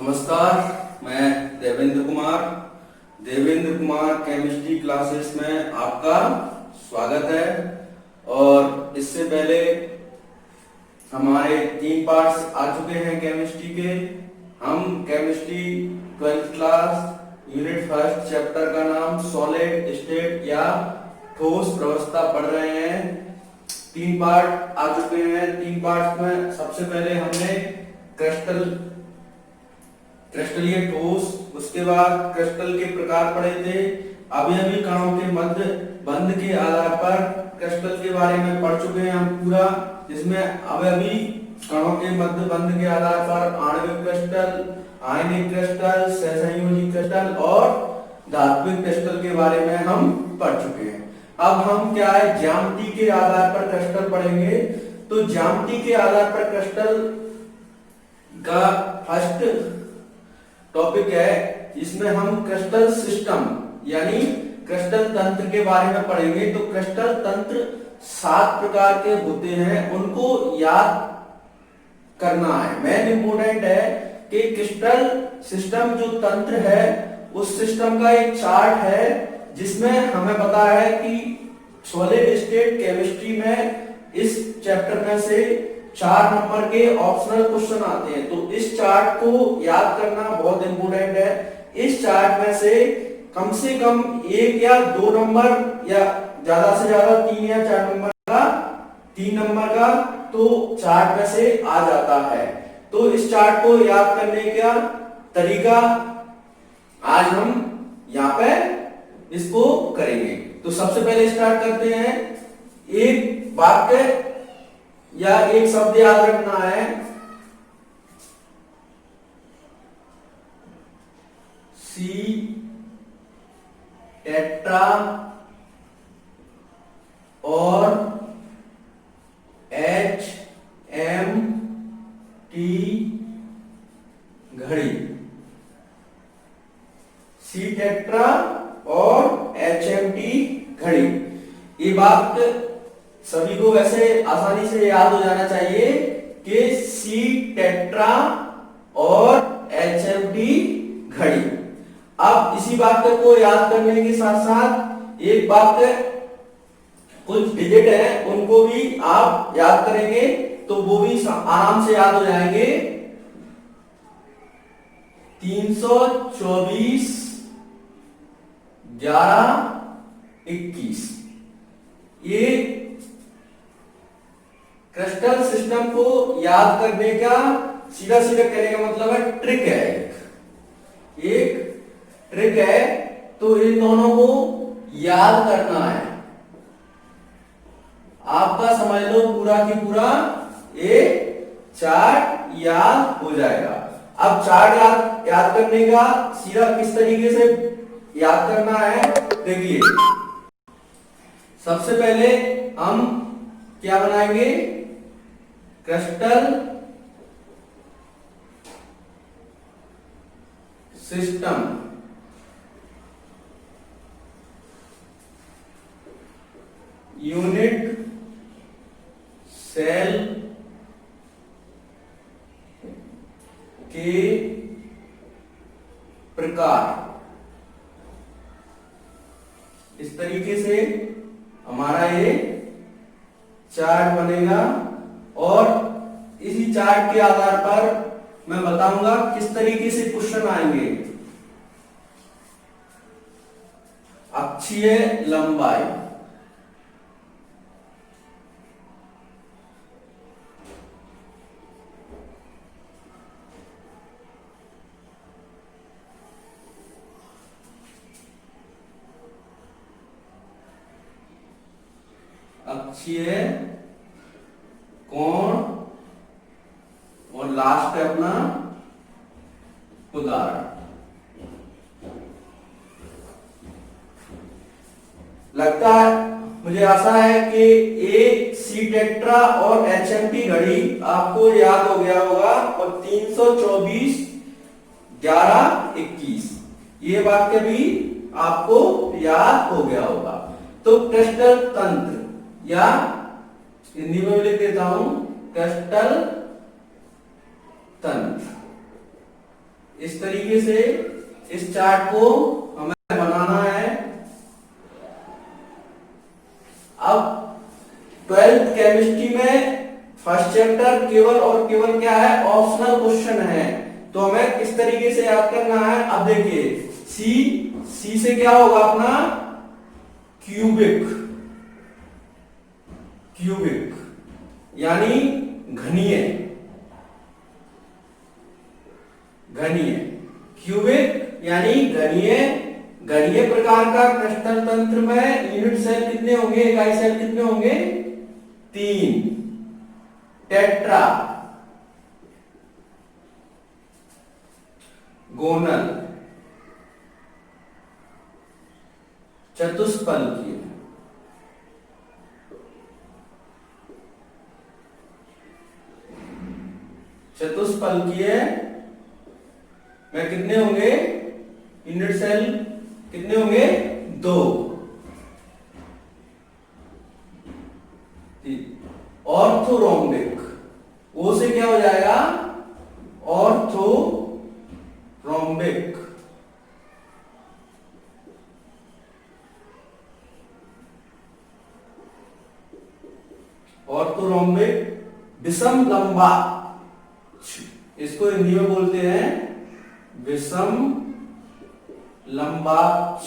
नमस्कार, मैं Devendra Kumar chemistry classes में आपका स्वागत है। और इससे पहले हमारे 3 पार्ट्स आ चुके हैं केमिस्ट्री के। हम chemistry 12th class unit 1 chapter का नाम सॉलिड स्टेट या ठोस प्रवस्था पढ़ रहे हैं। 3 पार्ट आ चुके हैं। 3 पार्ट में सबसे पहले हमने क्रिस्टलीय ठोस, उसके बाद क्रिस्टल के प्रकार पढ़े थे। अभी कणों के मध्य बंध के आधार पर क्रिस्टल के बारे में पढ़ चुके हैं हम पूरा, जिसमें अभी कणों के मध्य बंध के आधार पर आणविक क्रिस्टल, आयनिक क्रिस्टल, सहसंयोजी क्रिस्टल और धात्विक क्रिस्टल के बारे में हम पढ़ चुके हैं। अब हम क्या है, ज्यामिति के आधार पर क्रिस्टल पढ़ेंगे। तो ज्यामिति के आधार पर क्रिस्टल का फर्स्ट टॉपिक है, इसमें हम क्रिस्टल सिस्टम यानी क्रिस्टल तंत्र के बारे में पढ़ेंगे। तो क्रिस्टल तंत्र 7 प्रकार के होते हैं, उनको याद करना है। मेन इंपोर्टेंट है कि क्रिस्टल सिस्टम जो तंत्र है उस सिस्टम का एक चार्ट है, जिसमें हमें पता है कि सॉलिड स्टेट केमिस्ट्री में इस चैप्टर में से 4 नंबर के ऑप्शनल क्वेश्चन आते हैं। तो इस चार्ट को याद करना बहुत इंपोर्टेंट है। इस चार्ट में से कम 1 या 2 नंबर या ज्यादा से ज्यादा 3 या 4 नंबर का तो चार्ट में से आ जाता है। तो इस चार्ट को याद करने का तरीका आज हम यहाँ पे इसको करेंगे। तो सबसे पहले स्टार्ट करते हैं। एक वाक्य या एक शब्द याद रखना है, सी टेट्रा और HMT घड़ी। सी टेट्रा और HMT घड़ी, ये बात सभी को वैसे आसानी से याद हो जाना चाहिए कि सी टेट्रा और HMT घड़ी। अब इसी वाक्य को याद करने के साथ साथ एक वाक्य कुछ डिजिट है उनको भी आप याद करेंगे तो वो भी आराम से याद हो जाएंगे। 324 11 21, ये क्रिस्टल सिस्टम को याद करने का सीधा कहने का मतलब है ट्रिक है, एक ट्रिक है। तो इन दोनों को याद करना है। आपका समझ लो पूरा की पूरा ये चार्ट याद हो जाएगा। अब चार्ट याद करने का सीधा किस तरीके से याद करना है, देखिए। सबसे पहले हम क्या बनाएंगे, क्रिस्टल सिस्टम। यूनिट सेल के प्रकार, इस तरीके से हमारा ये चार्ट बनेगा। और इसी चार्ट के आधार पर मैं बताऊंगा किस तरीके से क्वेश्चन आएंगे। अक्षीय लंबाई, अक्षीय कोण और लास्ट है अपना उदाहरण। लगता है, मुझे आशा है कि एक सी टेट्रा और HMT घड़ी आपको याद हो गया होगा। और 324 11 21 ये वाक्य भी आपको याद हो गया होगा। तो क्रिस्टल तंत्र या हिंदी में भी लिख देता हूं, क्रिस्टल तंत्र। इस तरीके से इस चार्ट को हमें बनाना है। अब 12th केमिस्ट्री में फर्स्ट चैप्टर केवल और केवल क्या है, ऑप्शनल क्वेश्चन है, तो हमें किस तरीके से याद करना है। अब देखिए सी से क्या होगा अपना क्यूबिक यानी घनीय क्यूबिक यानी घनीय प्रकार का क्रिस्टल तंत्र में यूनिट सेल कितने होंगे, इकाई सेल कितने होंगे, 3। टेट्रा गोनल चतुष्फलकीय में कितने होंगे, यूनिट सेल कितने होंगे, 2। ऑर्थोरोम्बिक, ओ से क्या हो जाएगा, ऑर्थोरोम्बिक। विषम लंबा, इसको हिंदी में बोलते हैं विषम लंबाक्ष।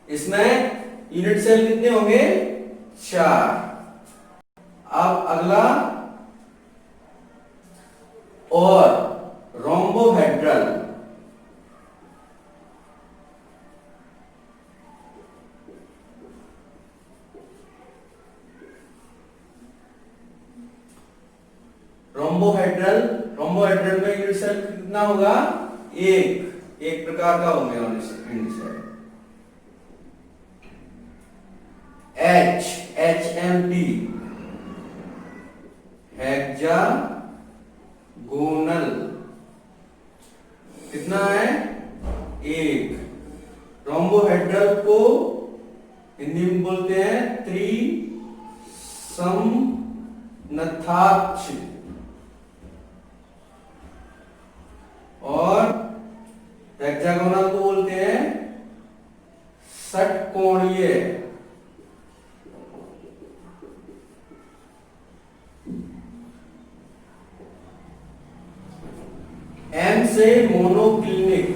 इसमें यूनिट सेल कितने होंगे, 4। अब अगला और रोम्बोहेड्रल, रोम्बोहेड्रल में यूनिट सेल कितना होगा, एक प्रकार का होंगे यूनिट सेल। HMP हेक्सागोनल कितना है, 1। रोम्बोहेड्रल को हिंदी में बोलते हैं त्रिसमनथाक्ष और हेक्सागोनल को बोलते हैं षटकोणीय। M से मोनोक्लिनिक,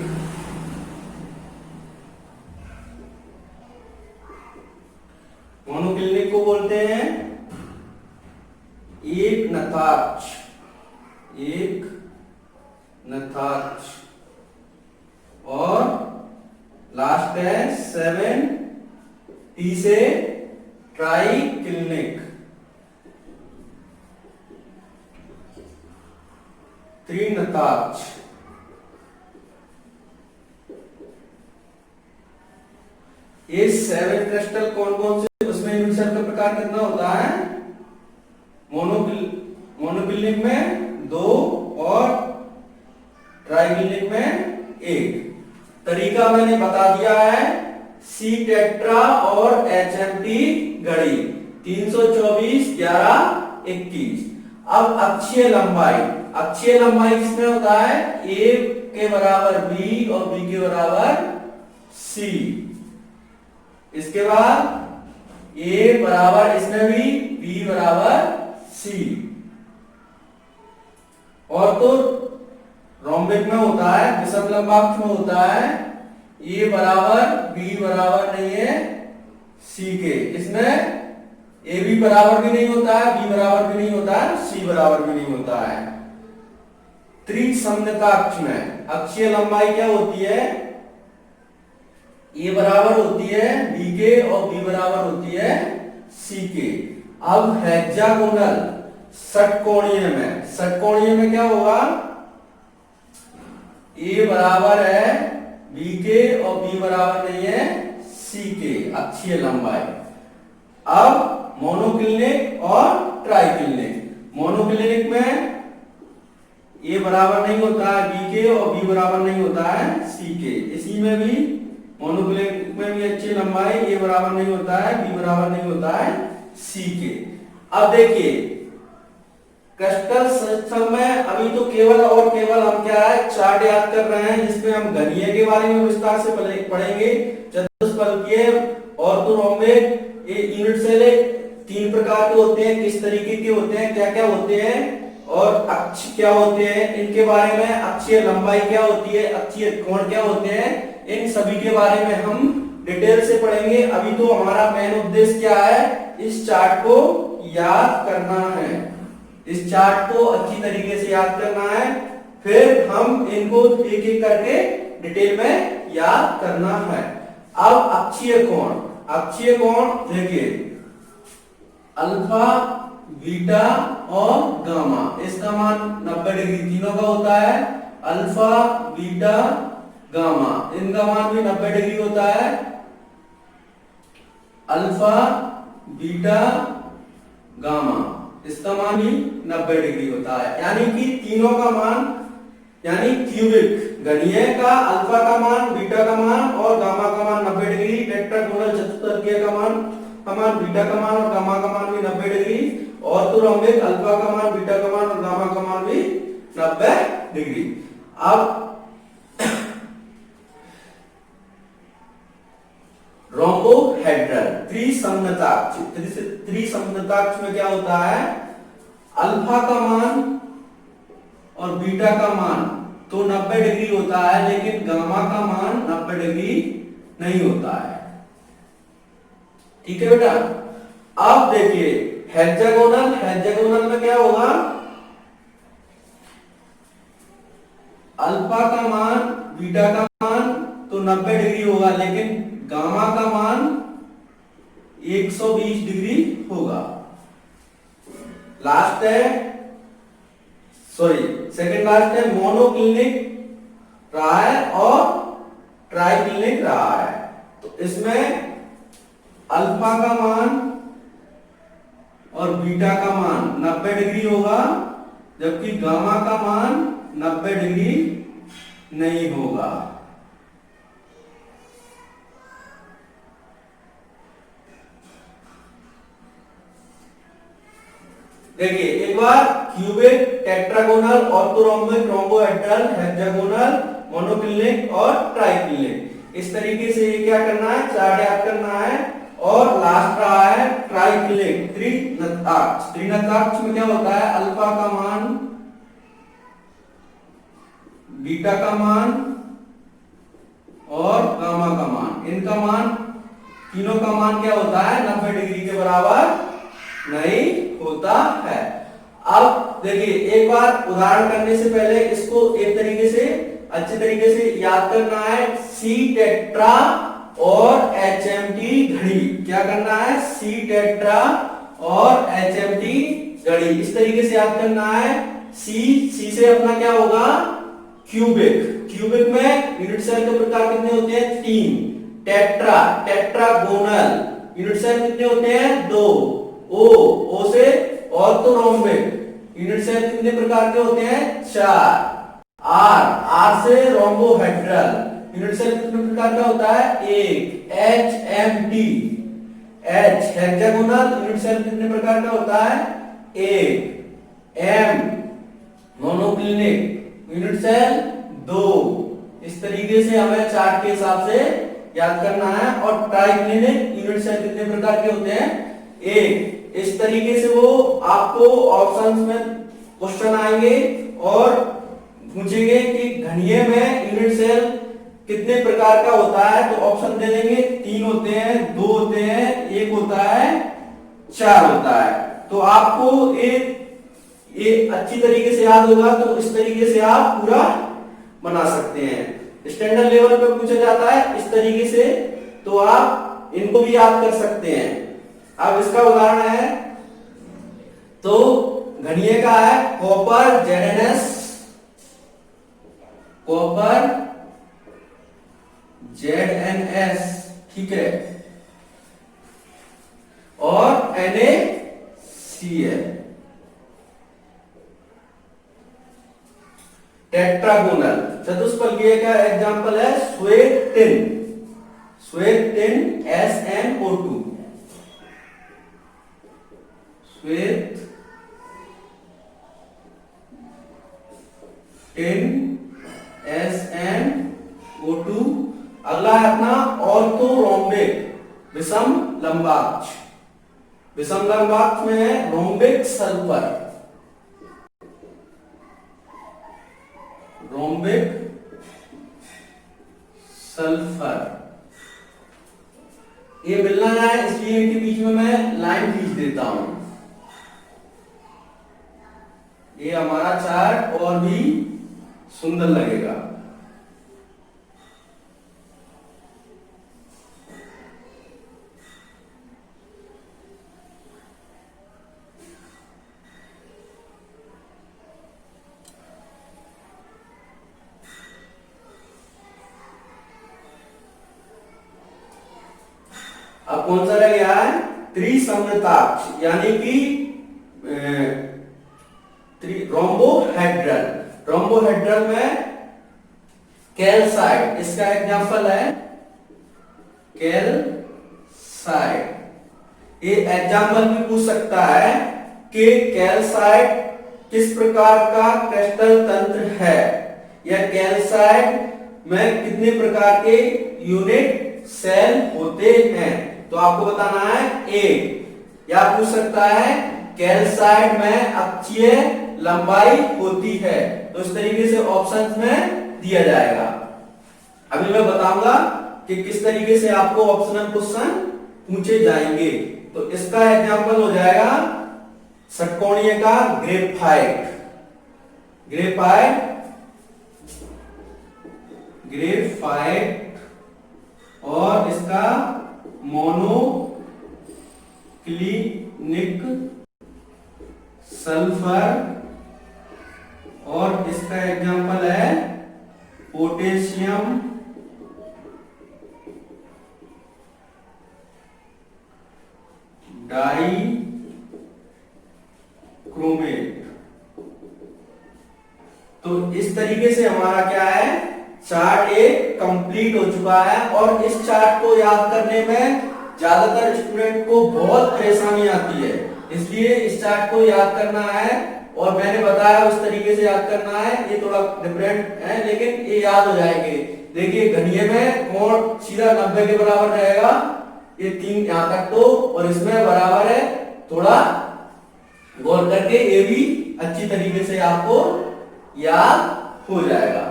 को बोलते हैं एक नताक्ष और लास्ट है 7 T से ट्राइक्लिनिक, त्रिनताक्ष। ये 7 क्रिस्टल कौन कौन से, उसमें यूनिट सेल का प्रकार कितना होता है, मोनोक्लिनिक में 2 और ट्राइक्लिनिक में 1। तरीका मैंने बता दिया है, सी टेट्रा और HMP घड़ी 324 11 21। अब अक्षीय लंबाई किसमें होता है, A के बराबर B और B के बराबर C। इसके बाद A बराबर इसमें भी, B बराबर C। और तो रोम्बिक में होता है, विषम लंबाक्ष में होता है A बराबर B बराबर नहीं है C के। इसमें A B बराबर भी नहीं होता है, B बराबर भी नहीं होता है, C बराबर भी नहीं होता है। त्रिसमनताक्ष में अक्षीय लंबाई क्या होती है, A बराबर होती है B के और B बराबर होती है C के। अब हेक्सागोनल षटकोणीय में क्या होगा, A बराबर है B के और B बराबर नहीं है C के, अक्षीय लंबाई। अब मोनोक्लिनिक और ट्राइक्लिनिक, मोनोक्लिनिक में A बराबर नहीं होता है B के और B बराबर नहीं होता है C के। इसी में भी मोनोक्लिनिक में भी अच्छी लंबाई A बराबर नहीं होता है B बराबर नहीं होता है C के। अब देखिए क्रिस्टल सिस्टम में अभी तो केवल और केवल हम क्या है चार्ट याद कर रहे हैं, जिसमें हम घनीय के बारे में विस्तार से पढ़ेंगे, चतुष्फलकीय, ऑर्थोरोम्बिक, ये यूनिट सेल तीन प्रकार के होते हैं, किस तरीके के होते हैं, क्या क्या होते हैं, और अक्ष क्या होते हैं, इनके बारे में, अक्षीय लंबाई क्या होती है, अक्षीय कोण क्या होते हैं, इन सभी के बारे में हम डिटेल से पढ़ेंगे। अभी तो हमारा मेन उद्देश्य क्या है, इस चार्ट को याद करना है, इस चार्ट को अच्छी तरीके से याद करना है, फिर हम इनको एक एक करके डिटेल में याद करना है। अब अक्षीय कोण, अक्षीय कोण देखिए अल्फा, बीटा और गामा, इसका मान 90 डिग्री तीनों का होता है। अल्फा, बीटा, गामा, इनका मान भी 90 डिग्री होता है। अल्फा, बीटा, गामा, इसका मान भी 90 डिग्री होता है। यानी कि तीनों का मान, यानी क्यूबिक घनीय का अल्फा का मान, बीटा का मान और गामा का मान 90 डिग्री, टेट्रागोनल चतुष्फलकीय का मान, बीटा का मान और गामा का मान भी 90 डिग्री, ऑर्थोरोम्बिक अल्फा का मान, बीटा का मान और गामा का मान भी 90 डिग्री। अब रोम्बोहेड्रल त्रिसंगताक्ष, त्रिसंगताक्ष में क्या होता है, अल्फा का मान और बीटा का मान तो 90 डिग्री होता है, लेकिन गामा का मान 90 डिग्री नहीं होता है। ठीक है बेटा। अब देखिए हेक्सागोनल, हेक्सागोनल में क्या होगा, अल्फा का मान, बीटा का मान तो 90 डिग्री होगा, लेकिन गामा का मान 120 डिग्री होगा। लास्ट है, सॉरी सेकंड लास्ट है, मोनोक्लिनिक रहा है और ट्राइक्लिनिक रहा है। तो इसमें अल्फा का मान और बीटा का मान 90 डिग्री होगा, जबकि गामा का मान 90 डिग्री नहीं होगा। देखिए एक बार cubic, tetragonal, orthorhombic, rhombohedral, hexagonal, monoclinic और ट्राइक्लिनिक, इस तरीके से ये क्या करना है, चार्ट याद करना है। और लास्ट रहा है ट्राइक्लिनिक, त्रिनताक्ष। त्रिनताक्ष में क्या होता है, अल्फा का मान, बीटा का मान और गामा का मान, इनका मान, तीनों का मान क्या होता है, 90 डिग्री के बराबर नहीं होता है। अब देखिए एक बार उदाहरण करने से पहले इसको एक तरीके से अच्छे तरीके से याद करना है। सी टेट्रा और एचएमटी घड़ी, क्या करना है, सी टेट्रा और एचएमटी घड़ी, इस तरीके से याद करना है। सी से अपना क्या होगा, क्यूबिक, क्यूबिक में यूनिट सेल के प्रकार कितने होते हैं, 3। टेट्रा, टेट्रागोनल, यूनिट सेल कितने होते हैं, 2। ओ से ऑर्थोरोम्बिक, यूनिट सेल कितने प्रकार के होते हैं, 4। आर से रोम्बोहेड्रल, यूनिट सेल कितने प्रकार का होता है, 1। HMT, H hexagonal, unit cell कितने प्रकार का होता है, 1। M monoclinic, unit cell 2। इस तरीके से हमें चार्ट के हिसाब से याद करना है। और ट्राइक्लिनिक, यूनिट सेल कितने प्रकार के होते हैं, 1। इस तरीके से वो आपको ऑप्शंस में क्वेश्चन आएंगे और पूछेंगे कि घनीय में यूनिट सेल कितने प्रकार का होता है, तो ऑप्शन दे देंगे, 3 होते हैं, 2 होते हैं, 1 होता है, 4 होता है। तो आपको ये अच्छी तरीके से याद होगा, तो इस तरीके से आप पूरा बना सकते हैं। स्टैंडर्ड लेवल पर पूछा जाता है इस तरीके से, तो आप इनको भी याद कर सकते हैं। अब इसका उदाहरण है, तो घनीय का है कॉपर जेडएनएस, कॉपर जेडएनएस, ठीक है, और NaCl। टेट्रागोनल चतुष्फलकीय का एग्जांपल है sweat tin, sweat tin SnO2, with tin SnO2। अगला है अपना ऑर्थोरोम्बिक विषम लंबाक्ष। विषम लंबाक्ष में है रोम्बिक सल्फर। रोम्बिक सल्फर ये मिलना है, इसलिए इनके बीच में मैं लाइन खींच देता हूं। ये हमारा चार्ट और भी सुंदर लगेगा। अब कौन सा रह गया है? त्रिसमताक्ष यानी कि रोम्बोहेड्रल। रोम्बोहेड्रल में कैल्साइट, इसका एग्जांपल है कैल्साइट। ये एग्जांपल भी पूछ सकता है कि कैल्साइट किस प्रकार का क्रिस्टल तंत्र है, या कैल्साइट में कितने प्रकार के यूनिट सेल होते हैं। तो आपको बताना है एक, या पूछ सकता है कैल्साइट में अक्षीय लंबाई होती है। तो इस तरीके से ऑप्शंस में दिया जाएगा। अभी मैं बताऊंगा कि किस तरीके से आपको ऑप्शनल क्वेश्चन पूछे जाएंगे। तो इसका एग्जांपल हो जाएगा षटकोणीय का ग्रेफाइट। ग्रेफाइट और इसका मोनोक्लिनिक सल्फर, और इसका एग्जांपल है पोटेशियम डाइक्रोमेट। तो इस तरीके से हमारा क्या है, चार्ट एक कंप्लीट हो चुका है। और इस चार्ट को याद करने में ज्यादातर स्टूडेंट को बहुत परेशानी आती है, इसलिए इस चार्ट को याद करना है। और मैंने बताया उस तरीके से याद करना है। ये थोड़ा डिफरेंट है लेकिन ये याद हो जाएंगे। देखिए घनिये में कोण सीधा 90 के बराबर रहेगा, ये 3 यहां तक तो, और इसमें बराबर है। थोड़ा गौर करके ये भी अच्छी तरीके से आपको याद हो जाएगा।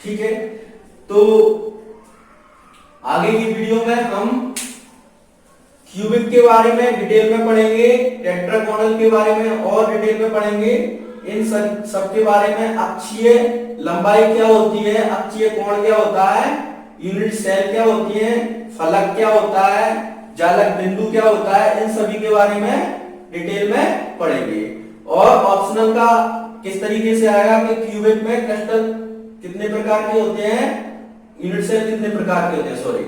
ठीक है, तो आगे की वीडियो में हम क्यूबिक के बारे में डिटेल में पढ़ेंगे, टेट्रागोनल के बारे में और डिटेल में पढ़ेंगे। इन सब के बारे में अक्षीय लंबाई क्या होती है, अक्षीय कोण क्या होता है, यूनिट सेल क्या होती है, फलक क्या होता है, जालक बिंदु क्या होता है, इन सभी के बारे में डिटेल में पढ़ेंगे। और ऑप्शनल का किस तरीके से आएगा कि क्यूबिक में क्रिस्टल कितने प्रकार के होते हैं, यूनिट सेल कितने प्रकार के होते हैं, सॉरी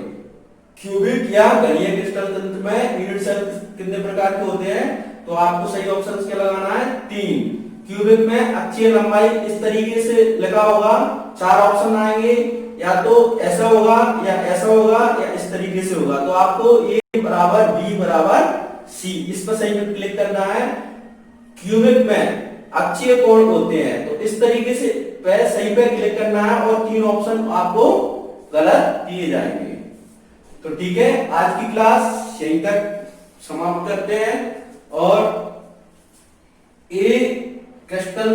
क्यूबिक या घनीय क्रिस्टल तंत्र में यूनिट सेल कितने प्रकार के होते हैं। तो आपको सही ऑप्शन क्या लगाना है, 3। क्यूबिक में अक्षीय लंबाई इस तरीके से लगा होगा, 4 ऑप्शन आएंगे, या तो ऐसा होगा या ऐसा होगा या इस तरीके से होगा। तो आपको ए बराबर बी बराबर सी, इस पर सही में क्लिक करना है। क्यूबिक में अक्षीय कोण होते हैं, तो इस तरीके से सही पे क्लिक करना है, और 3 ऑप्शन आपको गलत दिए जाएंगे। तो ठीक है, आज की क्लास यहीं तक समाप्त करते हैं। और ए क्रिस्टल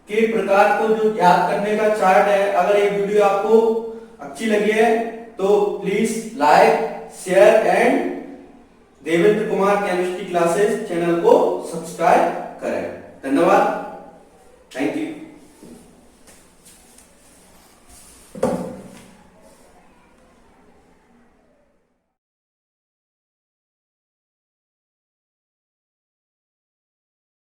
के प्रकार को जो याद करने का चार्ट है, अगर ये वीडियो आपको अच्छी लगी है तो please like, share and Devendra Kumar chemistry classes channel को सब्सक्राइब करें। धन्यवाद, थैंक यू।